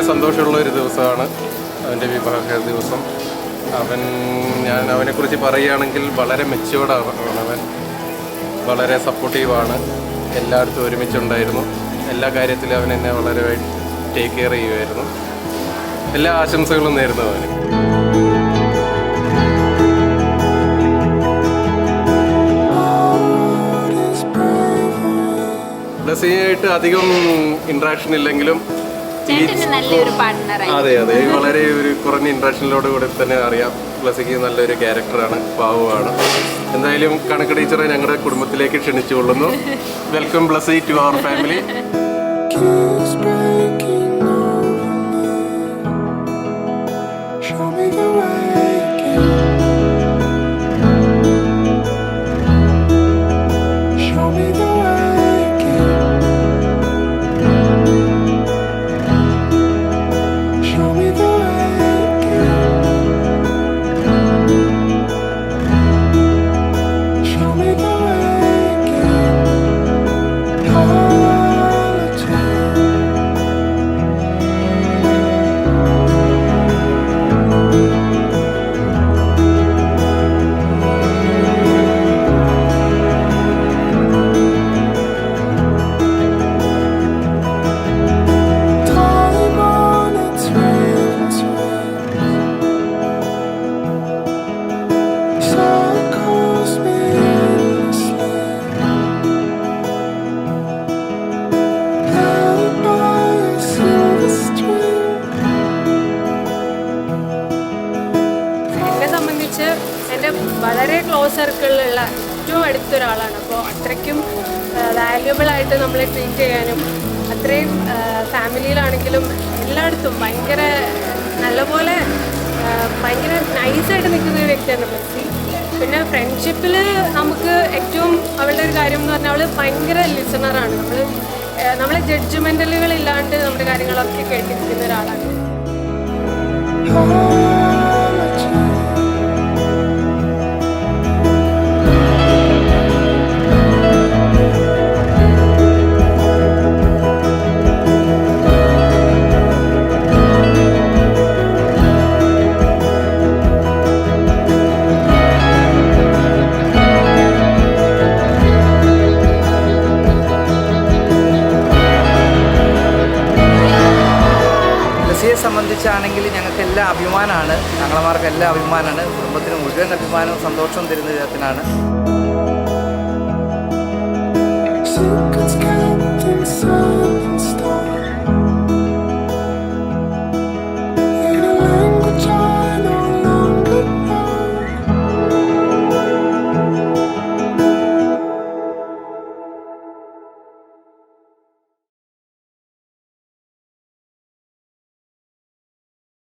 സന്തോഷമുള്ള ഒരു ദിവസമാണ് അവൻ്റെ വിവാഹ ദിവസം. ഞാൻ അവനെക്കുറിച്ച് പറയുകയാണെങ്കിൽ വളരെ മെച്യൂർഡാണ് അവൻ. വളരെ സപ്പോർട്ടീവാണ്, എല്ലായിടത്തും ഒരുമിച്ചുണ്ടായിരുന്നു. എല്ലാ കാര്യത്തിലും അവൻ എന്നെ വളരെ ടേക്ക് കെയർ ചെയ്യുമായിരുന്നു. എല്ലാ ആശംസകളും നേരുന്നു അവന്. ബ്ലെസ്സിയായിട്ട് അധികം ഇൻട്രാക്ഷൻ ഇല്ലെങ്കിലും അതെ അതെ വളരെ ഒരു കുറഞ്ഞ ഇൻട്രാക്ഷനിലോട് കൂടെ തന്നെ അറിയാം ബ്ലെസ്സിക്ക് നല്ലൊരു ക്യാരക്ടറാണ്, പാവമാണ്. എന്തായാലും കണക്ക് ടീച്ചറെ ഞങ്ങളുടെ കുടുംബത്തിലേക്ക് ക്ഷണിച്ചുകൊള്ളുന്നു. Welcome Blessy to our family. വളരെ ക്ലോസ് സർക്കിളിലുള്ള ഏറ്റവും അടുത്തൊരാളാണ്. അപ്പോൾ അത്രയ്ക്കും വാല്യുബിളായിട്ട് നമ്മളെ ട്രീറ്റ് ചെയ്യാനും അത്രയും ഫാമിലിയിലാണെങ്കിലും എല്ലായിടത്തും ഭയങ്കര നല്ലപോലെ ഭയങ്കര നൈസായിട്ട് നിൽക്കുന്ന ഒരു വ്യക്തിയാണ് ബ്ലെസ്സി. പിന്നെ ഫ്രണ്ട്ഷിപ്പിൽ നമുക്ക് ഏറ്റവും അവളുടെ ഒരു കാര്യം എന്ന് പറഞ്ഞാൽ അവൾ ഭയങ്കര ലിസണറാണ്. നമ്മളെ ജഡ്ജ്മെൻ്റലുകളില്ലാണ്ട് നമ്മുടെ കാര്യങ്ങളൊക്കെ കേട്ടിരിക്കുന്ന ഒരാളാണ്. സംബന്ധിച്ചാണെങ്കിൽ ഞങ്ങൾക്ക് എല്ലാ അഭിമാനമാണ്, ഞങ്ങളമാർക്ക് എല്ലാ അഭിമാനമാണ്, കുടുംബത്തിന് മുഴുവൻ അഭിമാനവും സന്തോഷവും തരുന്ന വിധത്തിനാണ്.